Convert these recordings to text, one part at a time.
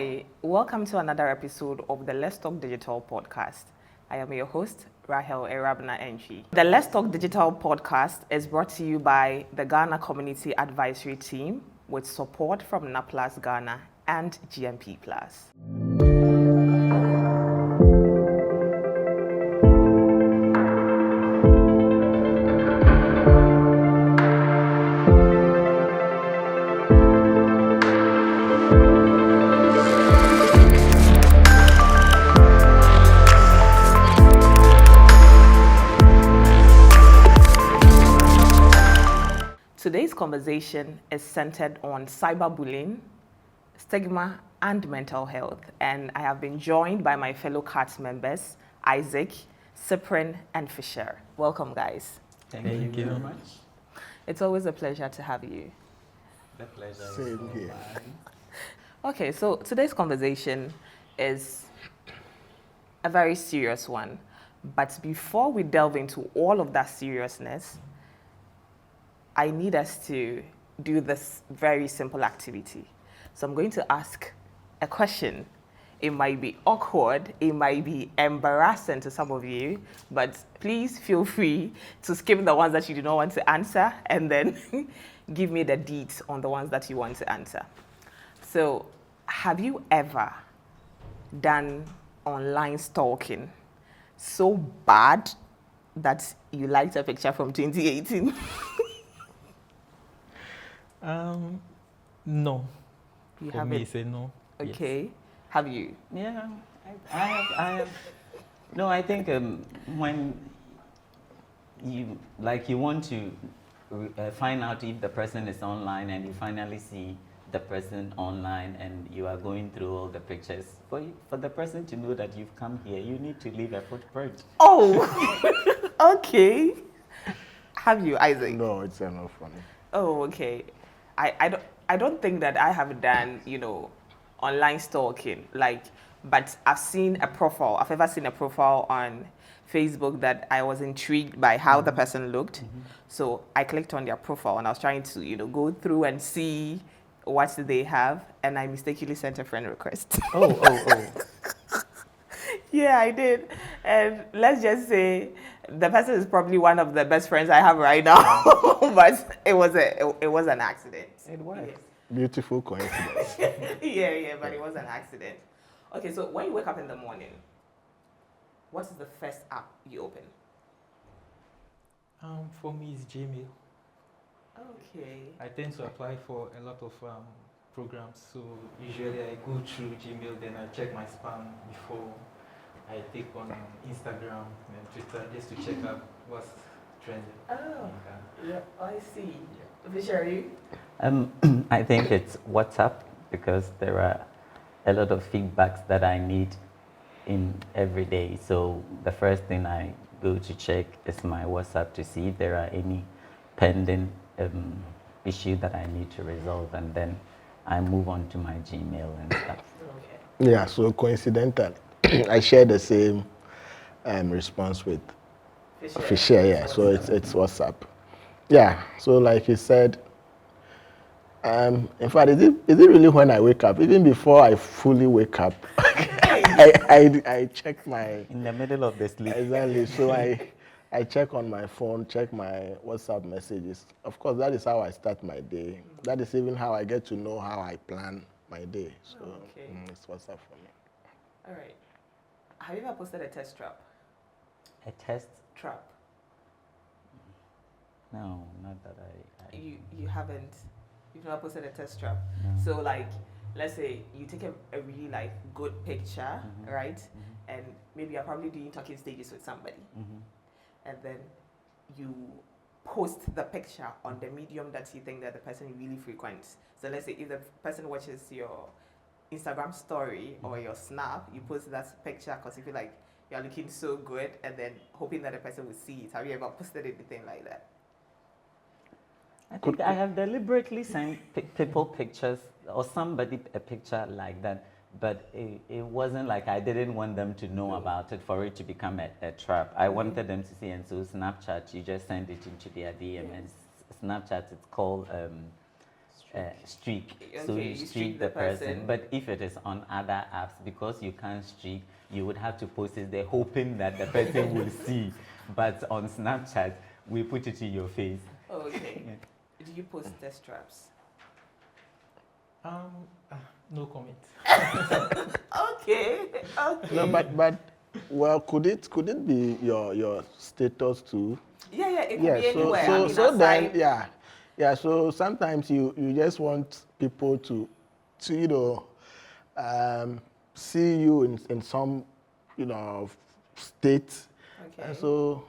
Hi, welcome to another episode of the Let's Talk Digital podcast. I am your host, Rahel Erabna Enchi. The Let's Talk Digital podcast is brought to you by the Ghana Community Advisory Team with support from NAPLAS Ghana and GMP Plus. Today's conversation is centered on cyberbullying, stigma, and mental health. And I have been joined by my fellow CAT members, Isaac, Cyprian, and Fisher. Welcome, guys. Thank you very much. It's always a pleasure to have you. The pleasure is Same all here. mine. Okay, so today's conversation is a very serious one. But before we delve into all of that seriousness, I need us to do this very simple activity. So I'm going to ask a question. It might be awkward, it might be embarrassing to some of you, but please feel free to skip the ones that you do not want to answer and then give me the deets on the ones that you want to answer. So, have you ever done online stalking so bad that you liked a picture from 2018? No. You For have me, it. say no. Okay. Have you? Yeah, I have. No, I think when you want to find out if the person is online and you finally see the person online and you are going through all the pictures, for the person to know that you've come here, you need to leave a footprint. Oh, okay. Have you, Isaac? No, it's not funny. Oh, okay. I don't think that I have done, online stalking. But I've seen a profile. I've ever seen a profile on Facebook that I was intrigued by how the person looked. Mm-hmm. So I clicked on their profile and I was trying to, go through and see what they have, and I mistakenly sent a friend request. Oh. Yeah, I did. And let's just say the person is probably one of the best friends I have right now, but it was an accident. It was. Yes. Beautiful coincidence. Yeah, but it was an accident. Okay, so when you wake up in the morning, what is the first app you open? For me, it's Gmail. Okay. I tend to apply for a lot of programs, so usually I go through Gmail, then I check my spam before I take on Instagram and Twitter just to check out what's trending. Oh, yeah, I see. Vishari? I think it's WhatsApp because there are a lot of feedbacks that I need in every day. So the first thing I go to check is my WhatsApp to see if there are any pending issue that I need to resolve, and then I move on to my Gmail and stuff. Okay. Yeah, so coincidental. I share the same response with Fisher, yeah. So it's WhatsApp. Yeah, so like he said, in fact, is it really when I wake up? Even before I fully wake up, I check my... In the middle of the sleep. Exactly, so I check on my phone, check my WhatsApp messages. Of course, that is how I start my day. That is even how I get to know how I plan my day. So it's WhatsApp for me. All right. Have you ever posted a test trap? A test? Trap. No, not that I You haven't. You've never posted a test trap. No. So let's say you take a really good picture, right? Mm-hmm. And maybe you're probably doing talking stages with somebody. Mm-hmm. And then you post the picture on the medium that you think that the person really frequents. So let's say if the person watches your Instagram story or your Snap, you post that picture because you feel like you're looking so good, and then hoping that the person will see it. Have you ever posted anything like that? I think I have deliberately sent people pictures or somebody a picture like that, but it wasn't like I didn't want them to know about it for it to become a trap. I wanted them to see, and so Snapchat, you just send it into their DM, and Snapchat, it's called streak. Okay, So you you streak streak the the person. person. But if it is on other apps, because you can't streak, you would have to post it there hoping that the person will see. But on Snapchat, we put it in your face. Okay. Do you post test traps? No comment. Okay. Okay. No, but well, could it be your status too? Yeah, it can Yeah. be anywhere. So I mean, so then aside- yeah. So sometimes you just want people to see you in some state, Okay. and so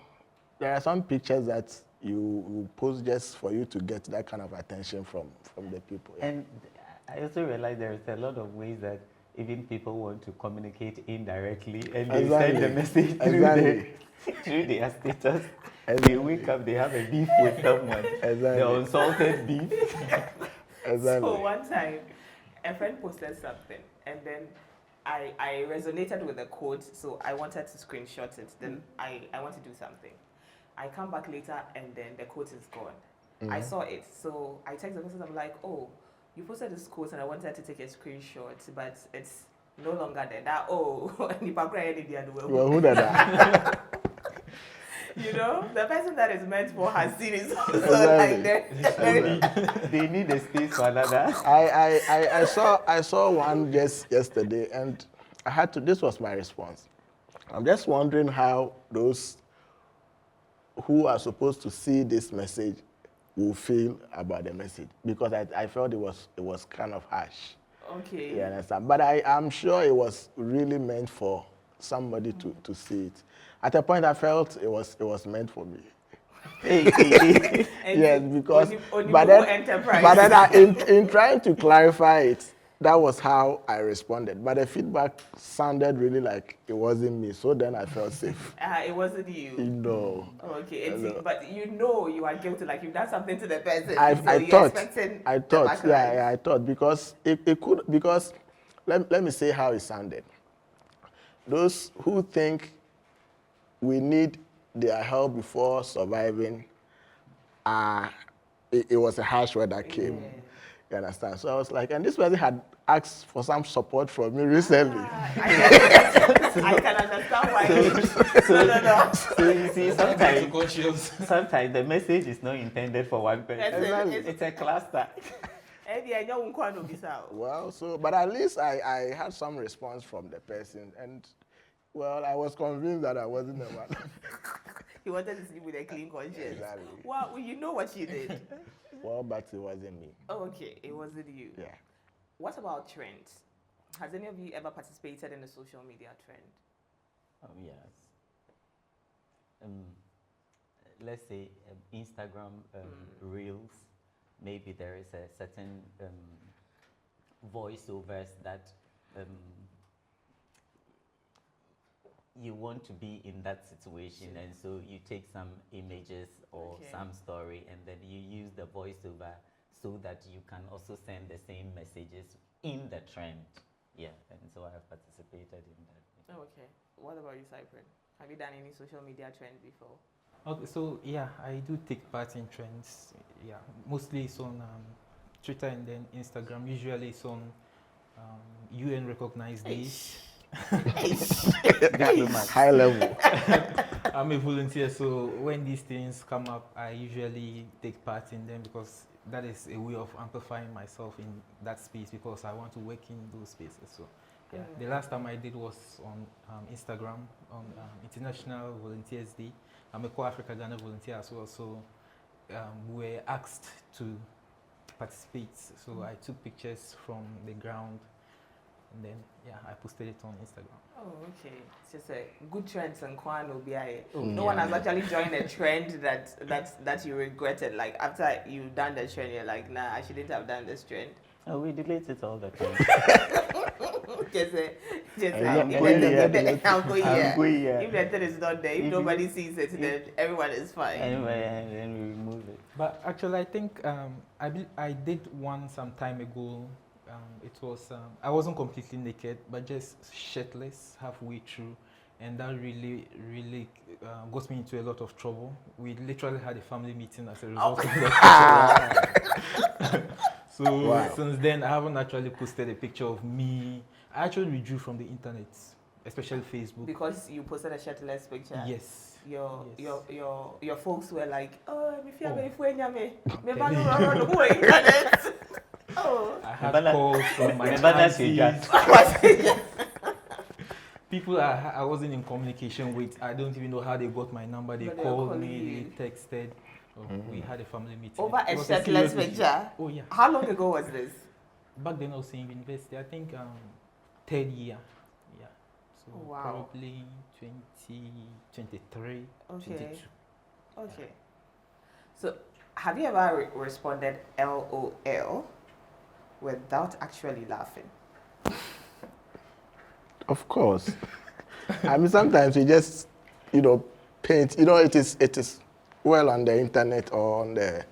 there are some pictures that you post just for you to get that kind of attention from the people. Yeah. And I also realize there is a lot of ways that even people want to communicate indirectly, and they send the message through their status. They wake up, they have a beef with someone. The unsalted beef. So one time, a friend posted something, and then I resonated with the quote, so I wanted to screenshot it. Then I want to do something. I come back later, and then the quote is gone. I saw it, so I text the person. I'm like, oh, you posted this quote, and I wanted to take a screenshot, but it's no longer there. That Well, who did that? you know, the person that is meant for has seen it. So like They need a space for another. I saw one just yesterday, and I had to. This was my response. I'm just wondering how those who are supposed to see this message will feel about the message, because I felt it was kind of harsh. Okay. You understand? But I'm sure it was really meant for somebody to see it. At a point, I felt it was meant for me. Yes, because but then in trying to clarify it, that was how I responded. But the feedback sounded really like it wasn't me. So then I felt safe. It wasn't you. No. Okay, but you are guilty. Like you've done something to the person. I thought because it could, because let me say how it sounded. Those who think we need their help before surviving, it was a harsh word that came. Yeah. You understand? So I was like, and this person had asked for some support from me recently. I can understand why. No. So you see, sometimes the message is not intended for one person. It's a cluster. Well, but at least I had some response from the person, and well, I was convinced that I wasn't the one. He wanted to sleep with a clean conscience. Exactly. Well, you know what you did. Well, but it wasn't me. Oh, okay, it wasn't you. Yeah. What about trends? Has any of you ever participated in a social media trend? Yes. Let's say Instagram Reels. Maybe there is a certain voiceovers that you want to be in that situation, and so you take some images or some story, and then you use the voiceover so that you can also send the same messages in the trend. Yeah, and so I have participated in that. Okay. What about you, Cyprin? Have you done any social media trend before? Okay, so yeah, I do take part in trends. Yeah, mostly it's on Twitter and then Instagram. Usually it's on UN recognized days. High level. I'm a volunteer, so when these things come up, I usually take part in them because that is a way of amplifying myself in that space, because I want to work in those spaces. So yeah, the last time I did was on Instagram on International Volunteers Day. I'm a Africa Ghana volunteer as well, so we were asked to participate. So I took pictures from the ground, and then I posted it on Instagram. Oh, okay. It's just a good trend, and Kwame. No one has actually joined a trend that you regretted. Like after you've done the trend, you're like, nah, I shouldn't have done this trend. Oh, we delete it all the time. If the thing is not there, if nobody sees it, then everyone is fine. Anyway, and then we remove it. But actually, I think I did one some time ago. It was I wasn't completely naked, but just shirtless halfway through, and that really got me into a lot of trouble. We literally had a family meeting as a result of that. So Wow. since then, I haven't actually posted a picture of me. I actually withdrew from the internet, especially Facebook. Because you posted a shirtless picture. Yes. Your Yes. your folks were like, oh, me feel Oh. me feel me I'm value telling around the whole internet. Oh. I had But calls from my but that's your aunties. People I wasn't in communication with. I don't even know how they got my number. They But they were called calling me, you. they texted. Oh, we had a family meeting. Over It a was shirtless serious issue. picture. Oh yeah. How long ago was this? Back then I was in university. I think third year. Yeah. So Wow. probably 2023, Okay. 22. Okay. So, have you ever responded LOL without actually laughing? Of course. I mean, sometimes we just, paint. It is well on the internet or on the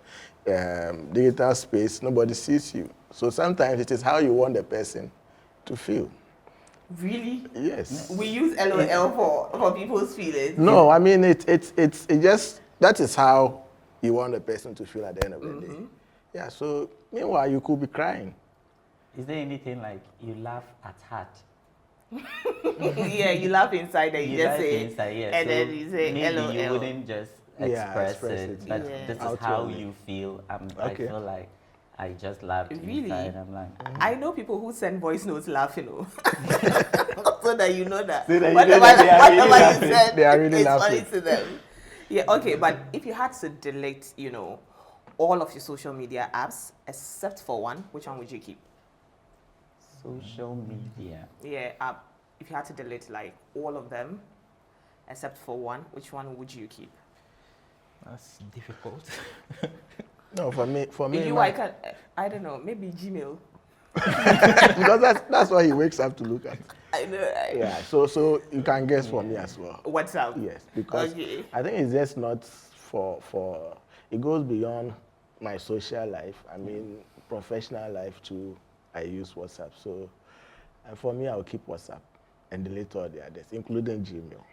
digital space. Nobody sees you. So sometimes it is how you want the person to feel. Really? Yes. We use LOL for people's feelings. No, I mean it just that is how you want the person to feel at the end of the day. Yeah. So meanwhile, you could be crying. Is there anything like you laugh at heart? Yeah, you laugh inside and you just laugh say, inside, yeah. and So then you say maybe LOL. you wouldn't just express it, but Yeah. this is how Outwardly. you feel. Okay. I feel like I just laughed Really? inside. I'm like, I know people who send voice notes laughing, so that you know that So that you know whatever, that they are really whatever you laughing. said, They are really it's laughing. funny to them. Yeah, okay, but if you had to delete, all of your social media apps except for one, which one would you keep? social media. Yeah, if you had to delete like all of them except for one, which one would you keep? That's difficult. No, for me, I don't know, maybe Gmail. because that's what he wakes up to look at. I know. Right? Yeah. So you can guess for me as well. WhatsApp. Yes, because Okay. I think it's just not for it goes beyond my social life. I mean, professional life too. I use WhatsApp. So, and for me, I'll keep WhatsApp and delete all the others, including Gmail.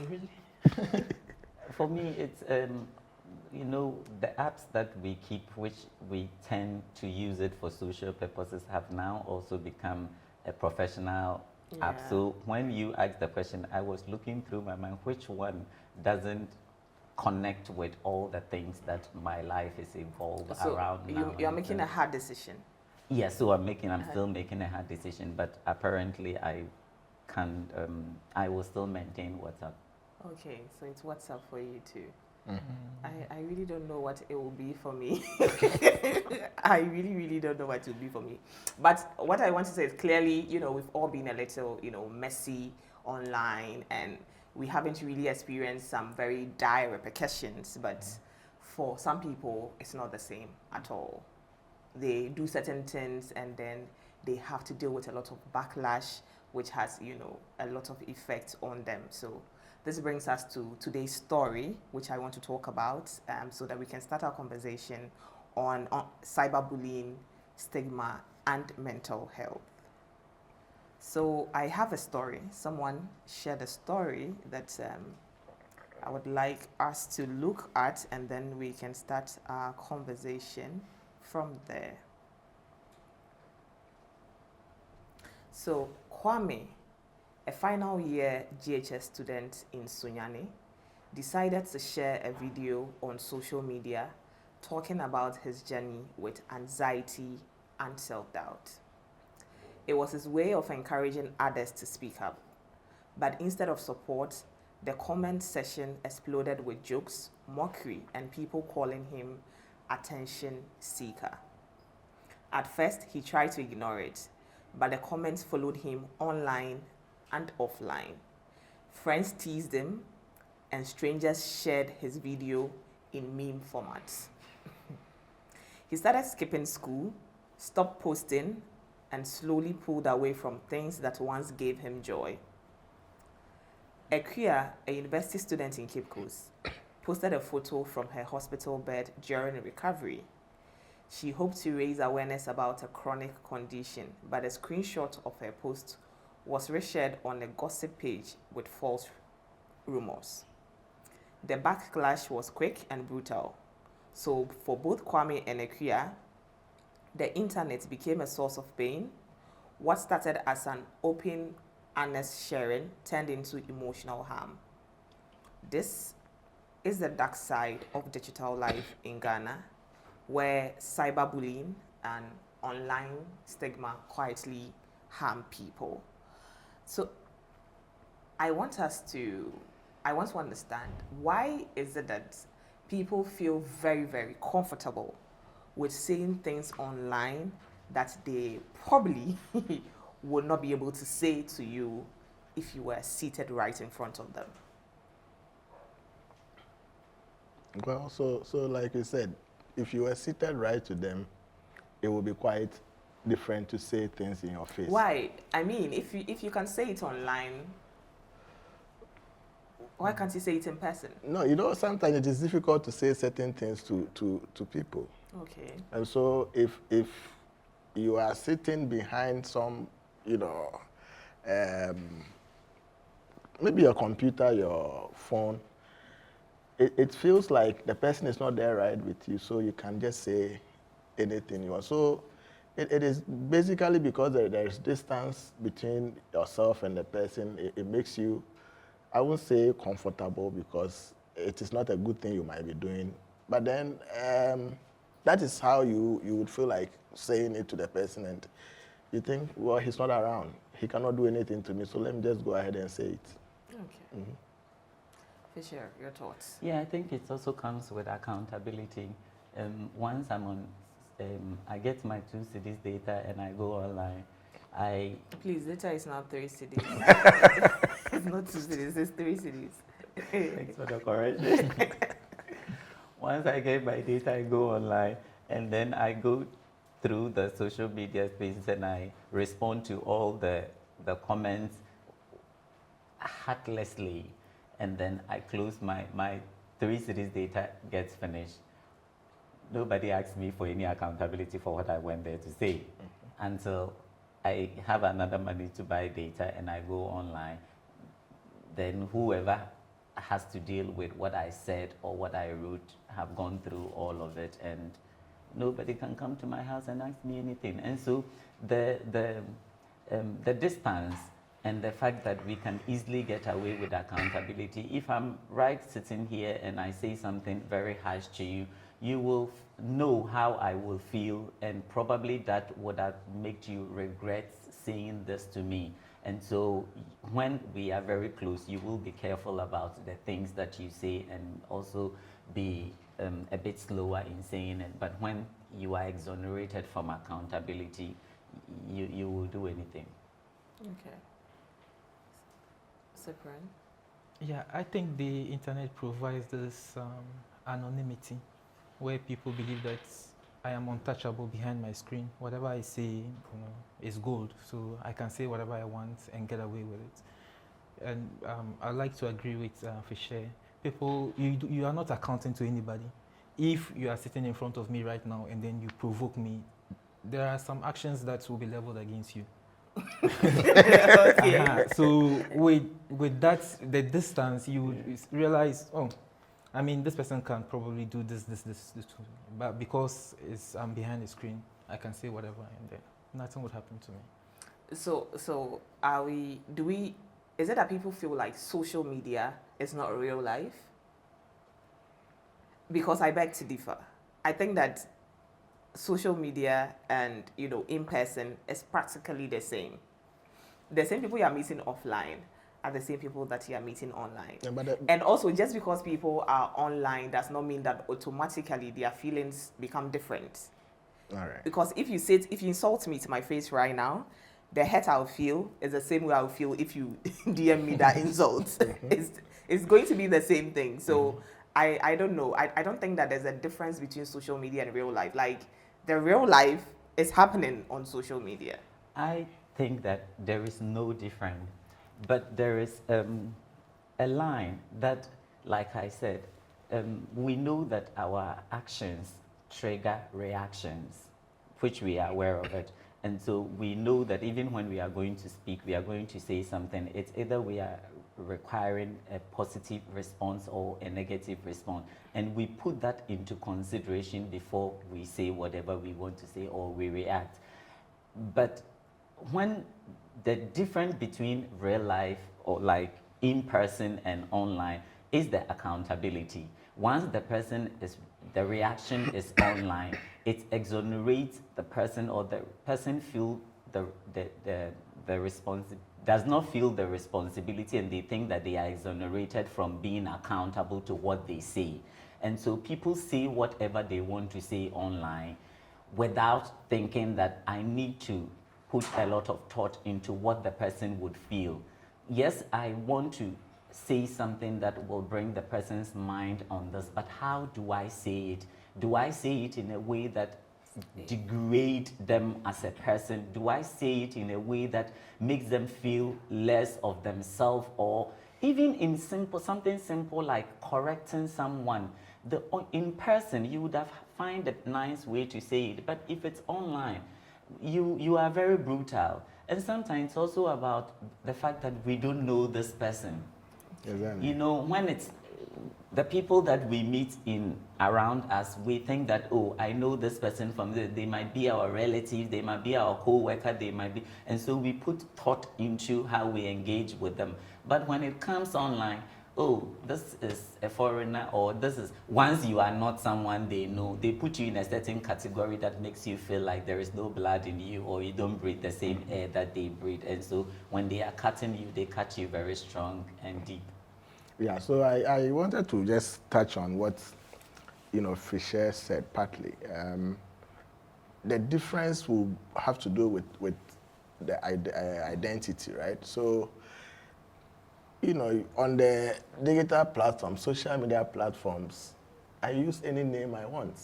Really? For me, it's the apps that we keep, which we tend to use it for social purposes, have now also become a professional app. Yeah. So when you asked the question, I was looking through my mind, which one doesn't connect with all the things that my life is involved So around now. you're making a hard decision. Yes, so I'm still making a hard decision, but apparently I can, I will still maintain WhatsApp. Okay, so it's WhatsApp for you too. I really don't know what it will be for me. I really, really don't know what it will be for me. But what I want to say is clearly, we've all been a little, messy online and we haven't really experienced some very dire repercussions. But for some people, it's not the same at all. They do certain things and then they have to deal with a lot of backlash, which has, a lot of effect on them. So this brings us to today's story, which I want to talk about so that we can start our conversation on cyberbullying, stigma, and mental health. So I have a story. Someone shared a story that I would like us to look at, and then we can start our conversation from there. So Kwame, a final year GHS student in Sunyani, decided to share a video on social media talking about his journey with anxiety and self-doubt. It was his way of encouraging others to speak up. But instead of support, the comment section exploded with jokes, mockery, and people calling him attention seeker. At first, he tried to ignore it, but the comments followed him online and offline. Friends teased him, and strangers shared his video in meme formats. He started skipping school, stopped posting, and slowly pulled away from things that once gave him joy. Akua, a university student in Cape Coast, posted a photo from her hospital bed during recovery. She hoped to raise awareness about a chronic condition, but a screenshot of her post was reshared on a gossip page with false rumors. The backlash was quick and brutal. So for both Kwame and Akua, the internet became a source of pain. What started as an open, honest sharing turned into emotional harm. This is the dark side of digital life in Ghana, where cyberbullying and online stigma quietly harm people. So I want to understand, why is it that people feel very, very comfortable with saying things online that they probably would not be able to say to you if you were seated right in front of them? Well, so like you said, if you were seated right to them, it would be quite different to say things in your face. Why? I mean, if you can say it online, why can't you say it in person? No, you know, sometimes it is difficult to say certain things to people. Okay. And so if you are sitting behind some, you know, maybe your computer, your phone, it feels like the person is not there right with you, so you can just say anything you want. So it is basically because there is distance between yourself and the person. It makes you, I won't say comfortable, because it is not a good thing you might be doing. But then that is how you would feel like saying it to the person, and you think, well, he's not around. He cannot do anything to me, so let me just go ahead and say it. Okay. Mm-hmm. Fisher, your thoughts? Yeah, I think it also comes with accountability. Once I'm on, I get my 2 cities data and I go online. Please, data is not 3 cities. It's not 2 cities, it's 3 cities. Thanks for the correction. Once I get my data, I go online, and then I go through the social media spaces and I respond to all the comments heartlessly, and then I close my 3 cities data gets finished. Nobody asks me for any accountability for what I went there to say until I have another money to buy data and I go online. Then whoever has to deal with what I said or what I wrote have gone through all of it, and nobody can come to my house and ask me anything. And so the distance and the fact that we can easily get away with accountability. If I'm right sitting here and I say something very harsh to you, you will know how I will feel, and probably that would have made you regret saying this to me. And so when we are very close, you will be careful about the things that you say, and also be a bit slower in saying it. But when you are exonerated from accountability, you will do anything. Okay. Cyprian? Yeah, I think the internet provides this anonymity where people believe that I am untouchable behind my screen. Whatever I say, is gold. So I can say whatever I want and get away with it. And I like to agree with Fisher. People, you are not accounting to anybody. If you are sitting in front of me right now and then you provoke me, there are some actions that will be leveled against you. Okay. So with that, the distance, you would realize, oh, I mean, this person can probably do this, but because I'm behind the screen, I can say whatever, and then nothing would happen to me. So is it that people feel like social media is not real life? Because I beg to differ. I think that social media and, in person is practically the same. The same people you are meeting offline are the same people that you are meeting online. Yeah, and also, just because people are online does not mean that automatically their feelings become different. All right. Because if you insult me to my face right now, the hurt I'll feel is the same way I'll feel if you DM me that insult. It's going to be the same thing. So I don't know. I don't think that there's a difference between social media and real life. Like, the real life is happening on social media. I think that there is no difference, but there is a line that, like I said, we know that our actions trigger reactions, which we are aware of it. And so we know that even when we are going to speak, we are going to say something, it's either we are requiring a positive response or a negative response. And we put that into consideration before we say whatever we want to say or we react. But when the difference between real life or like in person and online is the accountability. Once the reaction is online, it exonerates the person, or the person does not feel the responsibility, and they think that they are exonerated from being accountable to what they say. And so people say whatever they want to say online without thinking that I need to put a lot of thought into what the person would feel. Yes, I want to say something that will bring the person's mind on this, but how do I say it? Do I say it in a way that degrade them as a person? Do I say it in a way that makes them feel less of themselves? Or even in something simple like correcting someone, in person you would have find a nice way to say it, but if it's online, you are very brutal. And sometimes it's also about the fact that we don't know this person. Exactly. You know, when it's the people that we meet around us, we think that, oh, I know this person from this. They might be our relative, they might be our co-worker, they might be, and so we put thought into how we engage with them. But when it comes online, oh, this is a foreigner, or this is, once you are not someone they know, they put you in a certain category that makes you feel like there is no blood in you, or you don't breathe the same air that they breathe. And so when they are cutting you, they cut you very strong and deep. Yeah, so I wanted to just touch on what, Fisher said partly. The difference will have to do with the identity, right? So, on the digital platforms, social media platforms, I use any name I want.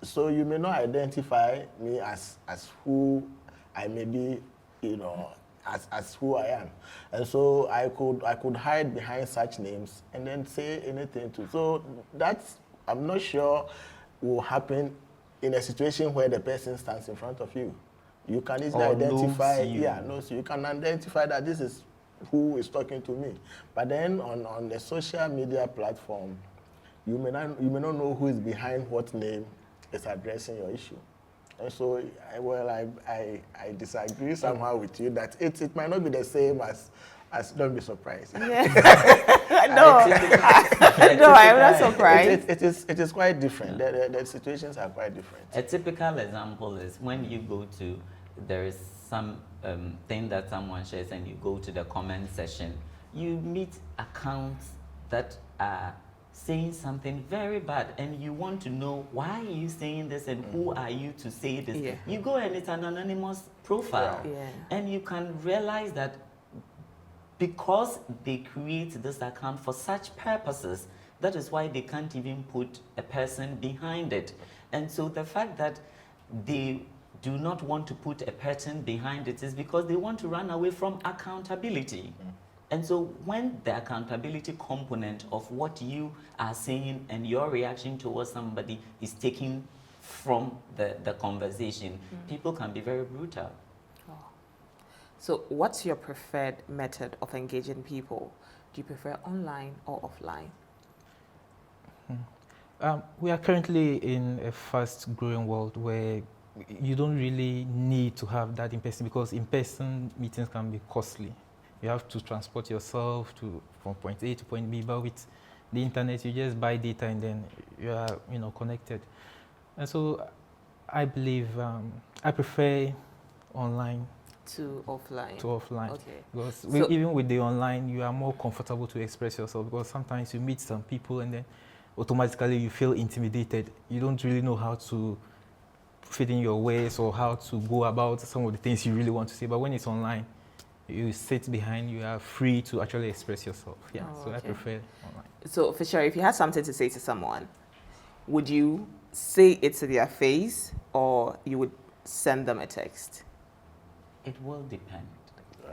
So you may not identify me as who I may be, as who I am. And so I could hide behind such names and then say anything to. So that's, I'm not sure will happen in a situation where the person stands in front of you. You can easily identify, so you can identify that this is who is talking to me. But then on the social media platform, you may not know who is behind what name is addressing your issue. And so, I disagree somehow with you that it might not be the same as don't be surprised. Yeah. No, I'm not surprised. It is quite different. The situations are quite different. A typical example is when you go to, there is some thing that someone shares and you go to the comment section, you meet accounts that are saying something very bad, and you want to know why are you saying this and who are you to say this. Yeah. You go and it's an anonymous profile, and you can realize that because they create this account for such purposes, that is why they can't even put a person behind it. And so the fact that they do not want to put a person behind it is because they want to run away from accountability. And so when the accountability component of what you are saying and your reaction towards somebody is taken from the conversation, people can be very brutal. Oh. So what's your preferred method of engaging people? Do you prefer online or offline? We are currently in a fast-growing world where you don't really need to have that in person, because in-person meetings can be costly. You have to transport yourself from point A to point B, but with the internet, you just buy data and then you are, connected. And so I believe I prefer online to offline. Okay. Because even with the online, you are more comfortable to express yourself, because sometimes you meet some people and then automatically you feel intimidated. You don't really know how to fit in your ways or how to go about some of the things you really want to say. But when it's online, you sit behind, you are free to actually express yourself. Yeah, so I prefer online. So, Fisher, if you had something to say to someone, would you say it to their face or you would send them a text? It will depend.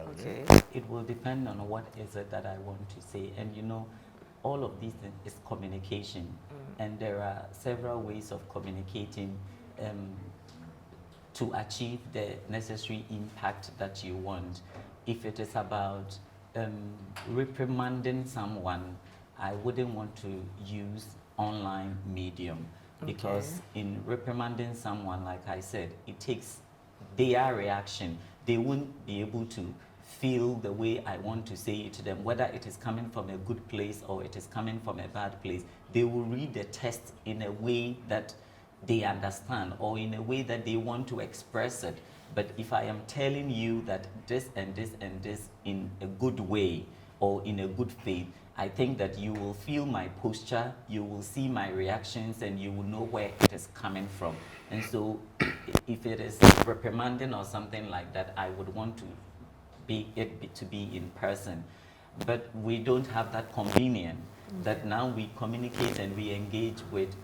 Okay. It will depend on what is it that I want to say. And all of these things is communication. And there are several ways of communicating to achieve the necessary impact that you want. If it is about reprimanding someone, I wouldn't want to use online medium, because in reprimanding someone, like I said, it takes their reaction. They won't be able to feel the way I want to say it to them, whether it is coming from a good place or it is coming from a bad place. They will read the text in a way that they understand, or in a way that they want to express it. But if I am telling you that this and this and this in a good way or in a good faith, I think that you will feel my posture, you will see my reactions, and you will know where it is coming from. And so if it is reprimanding or something like that, I would want to be in person. But we don't have that convenience that now we communicate and we engage with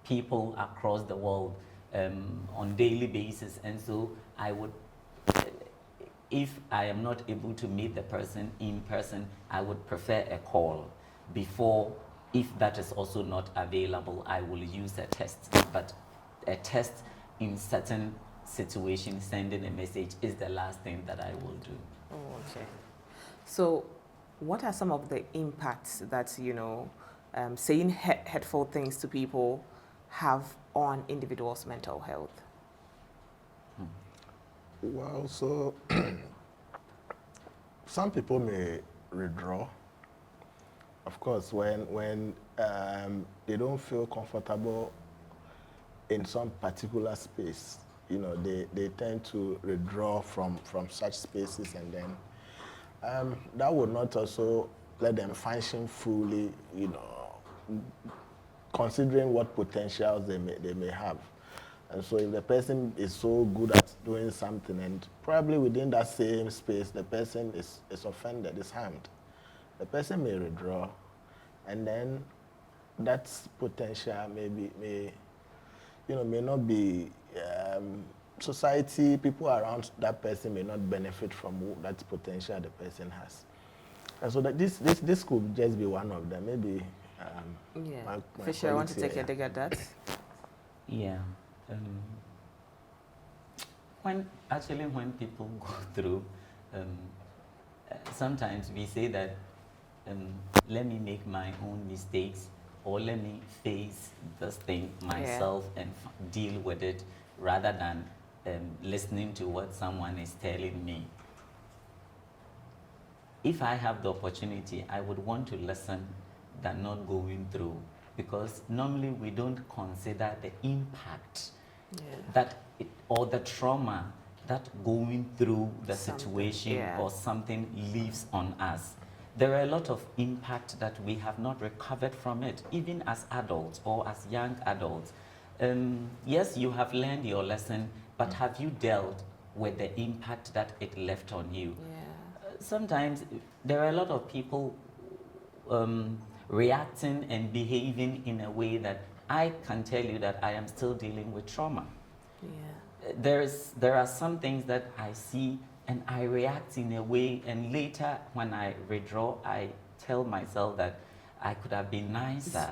people across the world on daily basis. And so I would, if I am not able to meet the person in person, I would prefer a call. Before, if that is also not available, I will use a text. But a text in certain situations, sending a message is the last thing that I will do. Oh, okay. So what are some of the impacts that, you know, saying hurtful things to people have on individuals' mental health? Well, so some people may withdraw. Of course, when they don't feel comfortable in some particular space, you know, they tend to withdraw from such spaces, and then that would not also let them function fully, you know, considering what potentials they may have. And so if the person is so good at doing something, and probably within that same space, the person is offended, is harmed, the person may withdraw, and then that potential may not be, society, people around that person may not benefit from that potential the person has. And so that this could just be one of them, maybe. Yeah. Fisher, I want to take a dig at that. Yeah. When people go through, sometimes we say that, let me make my own mistakes, or let me face this thing myself and deal with it, rather than listening to what someone is telling me. If I have the opportunity, I would want to listen than not going through, because normally we don't consider the impact or the trauma that going through the situation or something leaves on us. There are a lot of impact that we have not recovered from it, even as adults or as young adults. Yes, you have learned your lesson, but have you dealt with the impact that it left on you? Sometimes there are a lot of people reacting and behaving in a way that I can tell you that I am still dealing with trauma. There are some things that I see and I react in a way, and later when I withdraw, I tell myself that I could have been nicer.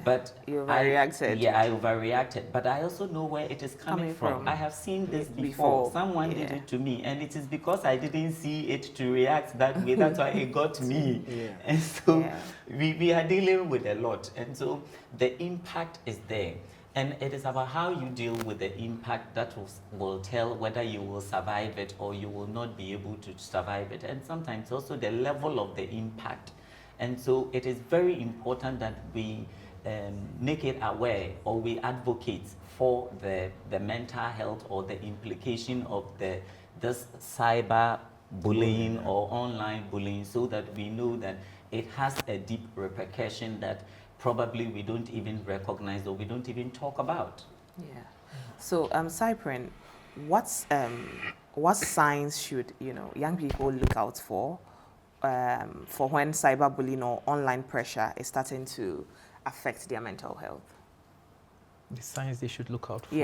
But you overreacted. I overreacted. But I also know where it is coming from. I have seen this before. Someone did it to me, and it is because I didn't see it to react that way. That's why it got me. And so we are dealing with a lot. And so the impact is there. And it is about how you deal with the impact that will tell whether you will survive it or you will not be able to survive it. And sometimes also the level of the impact. And so it is very important that we make it aware, or we advocate for the mental health or the implication of this cyber bullying or online bullying, so that we know that it has a deep repercussion that probably we don't even recognize or we don't even talk about. So, Cyprian, what signs should young people look out for when cyberbullying or online pressure is starting to affect their mental health? The signs they should look out for.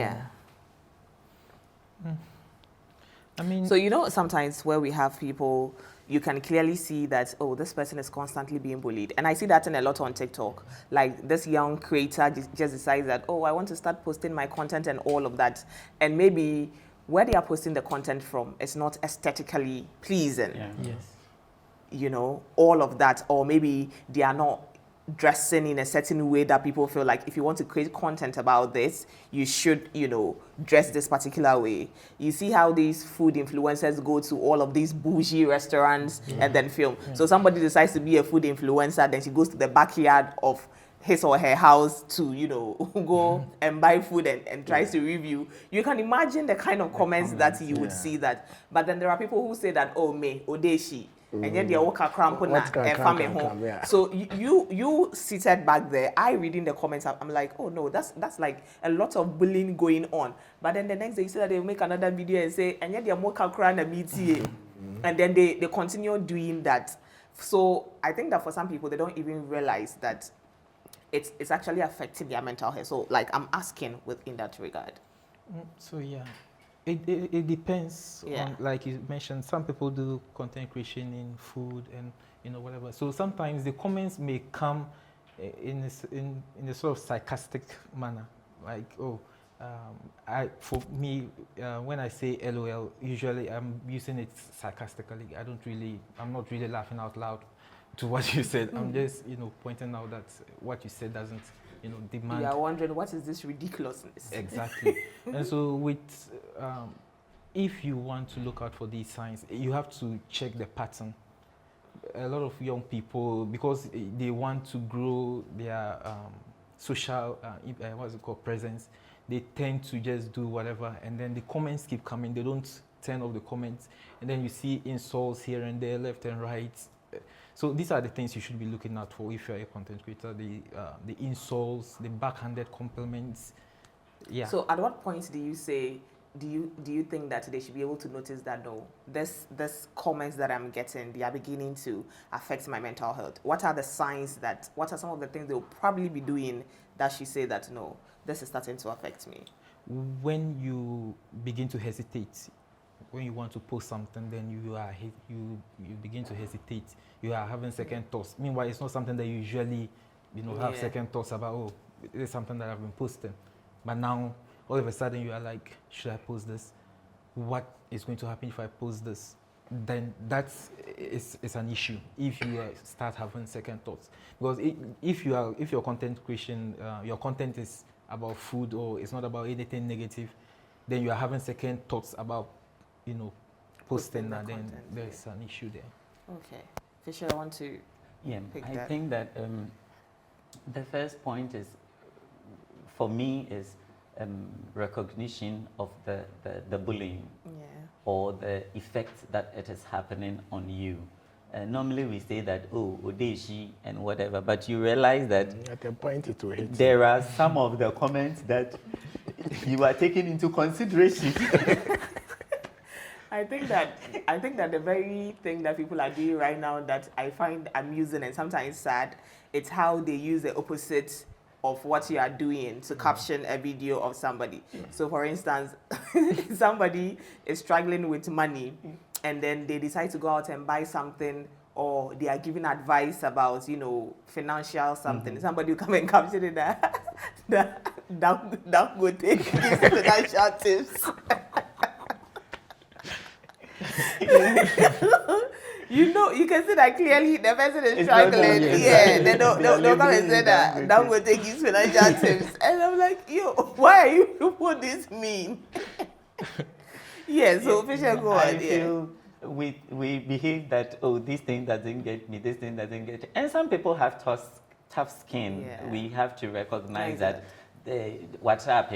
I mean, so sometimes where we have people, you can clearly see that, oh, this person is constantly being bullied. And I see that in a lot on TikTok. Like this young creator just decides that, oh, I want to start posting my content and all of that. And maybe where they are posting the content from is not aesthetically pleasing. you know, all of that, or maybe they are not dressing in a certain way that people feel like if you want to create content about this, you should, you know, dress this particular way. You see how these food influencers go to all of these bougie restaurants and then film. So somebody decides to be a food influencer, then she goes to the backyard of his or her house to, you know, go and buy food and tries to review. You can imagine the kind of comments that you would see that. But then there are people who say that, oh, me, odeshi. And yet they are home. So you seated back there, I reading the comments, I'm like, oh no, that's like a lot of bullying going on. But then the next day you see that they make another video and say, and yet they are more and then they continue doing that. So I think that for some people they don't even realize that it's actually affecting their mental health. So like I'm asking within that regard. So yeah. It depends on, like you mentioned, some people do content creation in food and, you know, whatever. So sometimes the comments may come in a sort of sarcastic manner, like, oh, for me, when I say LOL, usually I'm using it sarcastically. I'm not really laughing out loud to what you said. I'm just, you know, pointing out that what you said doesn't, you know, demand. You are wondering, what is this ridiculousness? Exactly. And so with, if you want to look out for these signs, you have to check the pattern. A lot of young people, because they want to grow their social, what's it called, presence, they tend to just do whatever, and then the comments keep coming. They don't turn off the comments, and then you see insults here and there, left and right. So these are the things you should be looking out for if you're a content creator, the insults, the backhanded compliments. Yeah. So at what point do you say, do you think that they should be able to notice that, no, this comments that I'm getting, they are beginning to affect my mental health? What are the signs what are some of the things they'll probably be doing that she say that, no, this is starting to affect me? When you begin to hesitate, when you want to post something, then you begin to hesitate. You are having second thoughts. Meanwhile, it's not something that you usually, you know, have second thoughts about. Oh, it is something that I've been posting, but now all of a sudden you are like, should I post this? What is going to happen if I post this? Then that's an issue. If you start having second thoughts, because if your content creation, your content is about food or it's not about anything negative, then you are having second thoughts about, you know, posting and then there's an issue there. Okay. Fisher, I want to pick that. I think that the first point is, for me, is recognition of the bullying or the effect that it is happening on you. Normally we say that, oh, odeshi and whatever, but you realize that at a point it will hit there are some of the comments that you are taking into consideration. I think that the very thing that people are doing right now that I find amusing and sometimes sad, it's how they use the opposite of what you are doing to caption a video of somebody. So for instance, somebody is struggling with money and then they decide to go out and buy something, or they are giving advice about, you know, financial something. Somebody will come and caption it that go take these financial tips. You know, you can see that clearly the person is struggling. They don't come and say that don't go take his financial tips. And I'm like, yo, why are you put this mean? So Fisher, go on. I feel we behave that, oh, this thing doesn't get me, this thing doesn't get me. And some people have tough skin. We have to recognize that. WhatsApp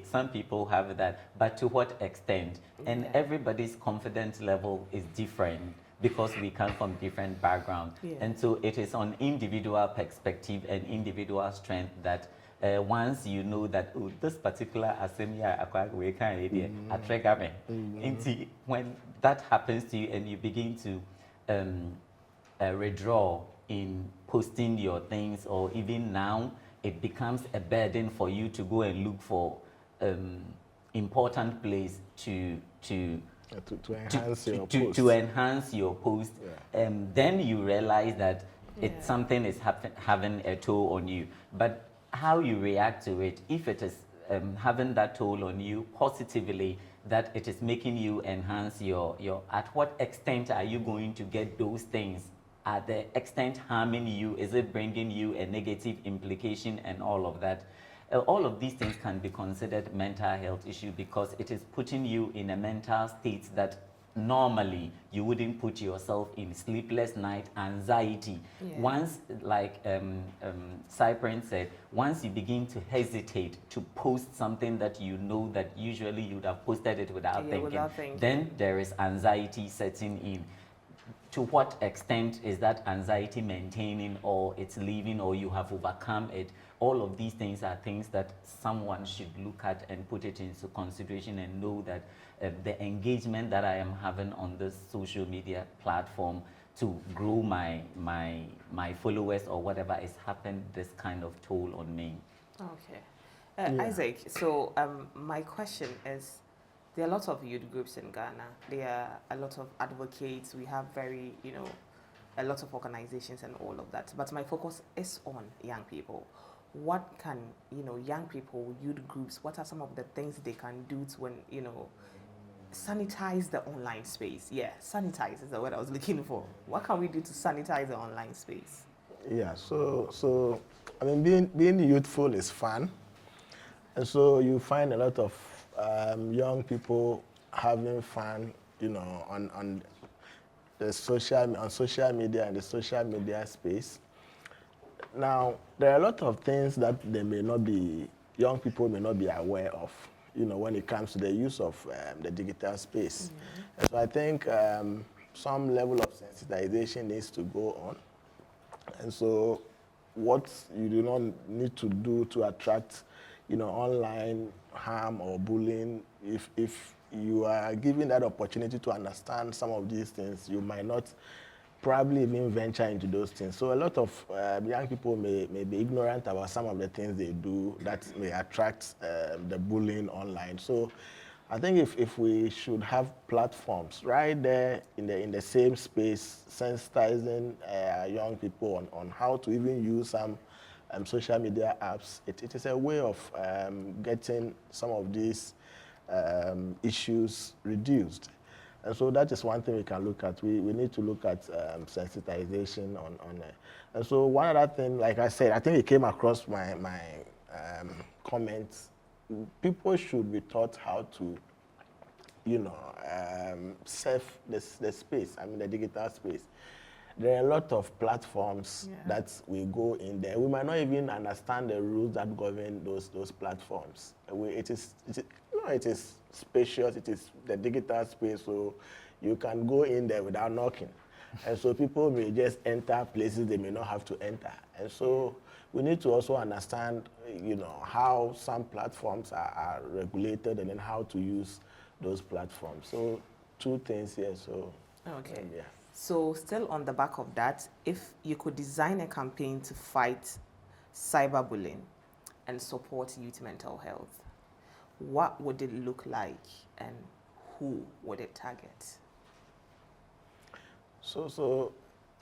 some people have that, but to what extent? And everybody's confidence level is different because we come from different backgrounds. And so it is on individual perspective and individual strength that once you know that, oh, this particular assembly trigger me. When that happens to you and you begin to withdraw in posting your things, or even now it becomes a burden for you to go and look for important place to enhance your post, then you realize that it's something is having a toll on you. But how you react to it, if it is having that toll on you positively, that it is making you enhance your at what extent are you going to get those things? Are the extent harming you? Is it bringing you a negative implication and all of that? All of these things can be considered mental health issue because it is putting you in a mental state that normally you wouldn't put yourself in. Sleepless night, anxiety. Yeah. Once, like Cyprin said, once you begin to hesitate to post something that you know that usually you'd have posted it without thinking, then there is anxiety setting in. To what extent is that anxiety maintaining, or it's leaving, or you have overcome it? All of these things are things that someone should look at and put it into consideration and know that the engagement that I am having on this social media platform to grow my followers or whatever is having this kind of toll on me. Okay. Isaac, so my question is, there are a lot of youth groups in Ghana. There are a lot of advocates. We have a lot of organizations and all of that. But my focus is on young people. What can, young people, youth groups, what are some of the things they can do to, sanitize the online space? Yeah, sanitize is the word I was looking for. What can we do to sanitize the online space? Yeah, so I mean, being youthful is fun. And so you find a lot of young people having fun, on social media and the social media space. Now, there are a lot of things that young people may not be aware of, when it comes to the use of the digital space. Mm-hmm. And so I think some level of sensitization needs to go on. And so what you do not need to do to attract, online harm or bullying, if you are given that opportunity to understand some of these things, you might not probably even venture into those things. So a lot of young people may be ignorant about some of the things they do that may attract the bullying online. So I think if we should have platforms right there in the same space, sensitizing young people on how to even use some social media apps, it is a way of getting some of these issues reduced. And so that is one thing we can look at. We need to look at sensitization on it. And so one other thing, like I said, I think it came across my comments. People should be taught how to, surf the space, the digital space. There are a lot of platforms that we go in there. We might not even understand the rules that govern those platforms. It is spacious, it is the digital space, so you can go in there without knocking. And so people may just enter places they may not have to enter. And so we need to also understand, how some platforms are regulated and then how to use those platforms. So two things here, so. Okay. Yeah. So still on the back of that, if you could design a campaign to fight cyberbullying and support youth mental health, what would it look like and who would it target? So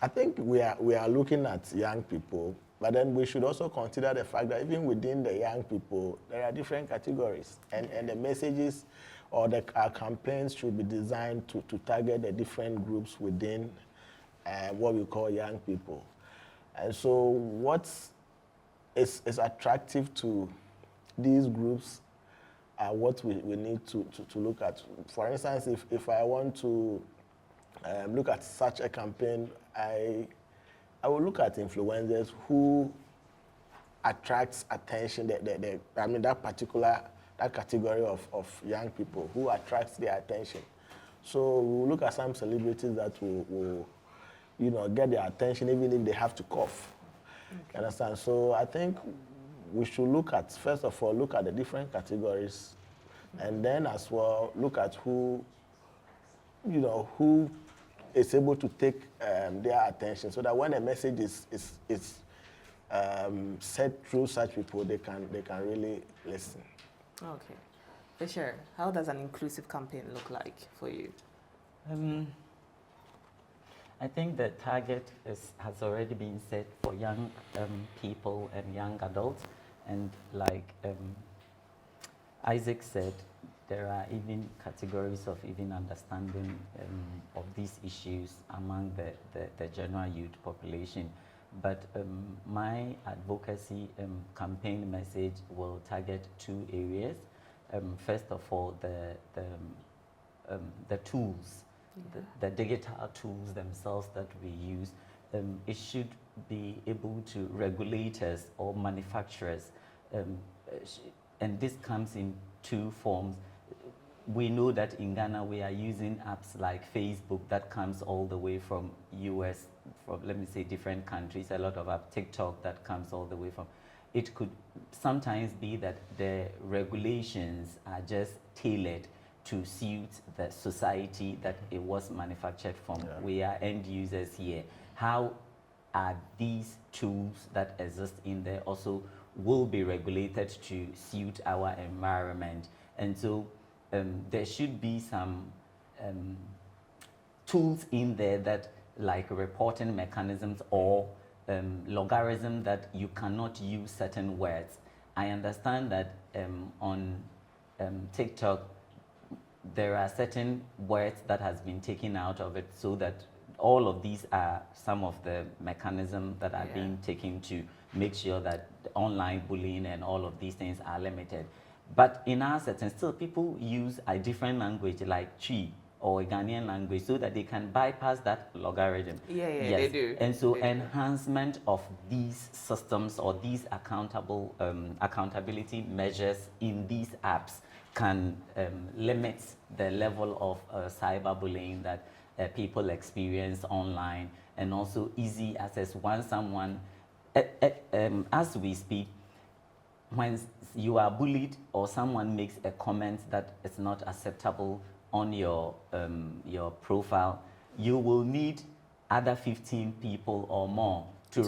I think we are looking at young people, but then we should also consider the fact that even within the young people, there are different categories, and the messages or our campaigns should be designed to target the different groups within what we call young people. And so what is attractive to these groups are what we need to look at. For instance, if I want to look at such a campaign, I will look at influencers who attracts attention, that category of young people who attracts their attention. So we'll look at some celebrities that will get their attention even if they have to cough. Okay. Understand? So I think we should first of all, look at the different categories, and then as well look at who is able to take their attention, so that when a message is said through such people, they can really listen. Okay. For sure. How does an inclusive campaign look like for you? I think the target has already been set for young people and young adults. And like Isaac said, there are even categories of even understanding of these issues among the general youth population. But my advocacy campaign message will target two areas. First of all, the tools, the digital tools themselves that we use. It should be able to regulators or manufacturers, and this comes in two forms. We know that in Ghana we are using apps like Facebook that comes all the way from US, from let me say different countries, a lot of app, TikTok that comes all the way from. It could sometimes be that the regulations are just tailored to suit the society that it was manufactured from. Yeah. We are end users here. How are these tools that exist in there also will be regulated to suit our environment? And so there should be some tools in there that, like reporting mechanisms or logarithm, that you cannot use certain words. I understand that on TikTok there are certain words that has been taken out of it, so that all of these are some of the mechanisms that are being taken to make sure that online bullying and all of these things are limited. But in our setting, still people use a different language like Chi or a Ghanaian language so that they can bypass that logarithm. Yes. They do. And so enhancement of these systems or these accountability measures in these apps can limit the level of cyberbullying that people experience online, and also easy access. Once someone, as we speak, when you are bullied or someone makes a comment that is not acceptable on your profile, you will need other 15 people or more to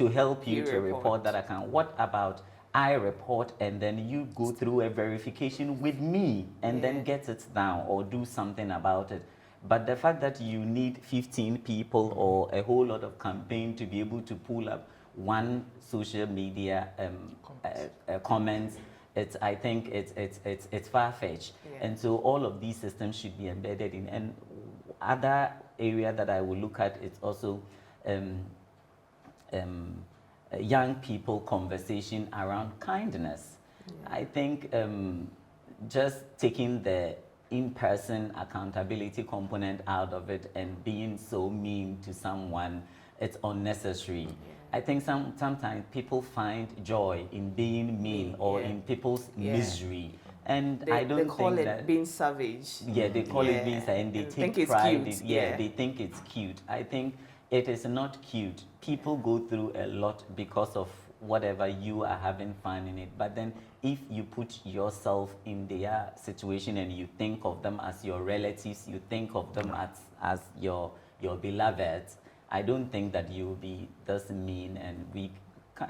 help you to report that account. What about I report and then you go through a verification with me and then get it down or do something about it? But the fact that you need 15 people or a whole lot of campaign to be able to pull up one social media comments, I think it's far-fetched. And so all of these systems should be embedded in. And other area that I will look at is also young people conversation around kindness. I think just taking the in-person accountability component out of it and being so mean to someone, it's unnecessary. I think sometimes people find joy in being mean or in people's misery. And I don't think that... They call it being savage. Yeah, they call it being savage, and they take pride in it. They think it's cute. I think it is not cute. People go through a lot because of whatever, you are having fun in it. But then if you put yourself in their situation and you think of them as your relatives, you think of them as your beloveds, I don't think that you will be this mean and weak.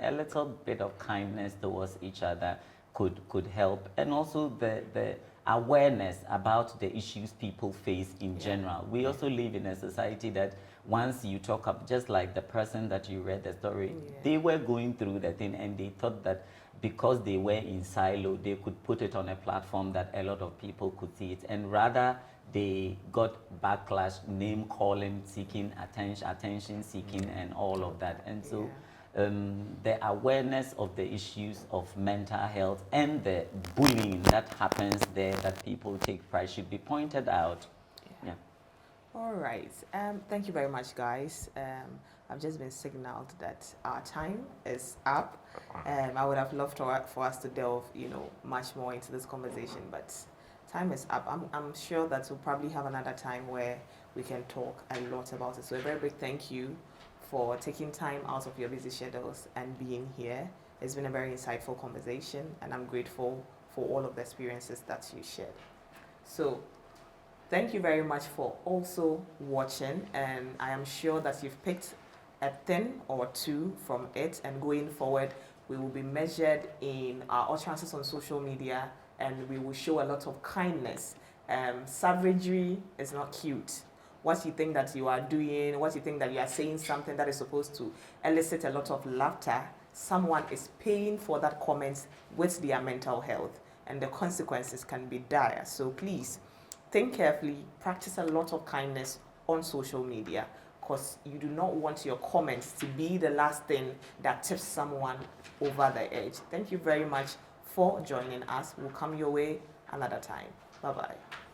A little bit of kindness towards each other could help. And also the awareness about the issues people face in general. We also live in a society that once you talk up, just like the person that you read the story, they were going through the thing and they thought that because they were in silo, they could put it on a platform that a lot of people could see it. And rather, they got backlash, name calling, seeking attention seeking, and all of that. And so the awareness of the issues of mental health and the bullying that happens there that people take pride should be pointed out. All right. Thank you very much, guys. I've just been signaled that our time is up. I would have loved for us to delve, much more into this conversation, but time is up. I'm sure that we'll probably have another time where we can talk a lot about it. So a very big thank you for taking time out of your busy schedules and being here. It's been a very insightful conversation, and I'm grateful for all of the experiences that you shared. So thank you very much for also watching, and I am sure that you've picked a thing or two from it, and going forward we will be measured in our utterances on social media, and we will show a lot of kindness. Savagery is not cute. What you think that you are doing, what you think that you are saying something that is supposed to elicit a lot of laughter, someone is paying for that comment with their mental health. and the consequences can be dire. So please think carefully, practice a lot of kindness on social media, because you do not want your comments to be the last thing that tips someone over the edge. Thank you very much for joining us. We'll come your way another time. Bye-bye.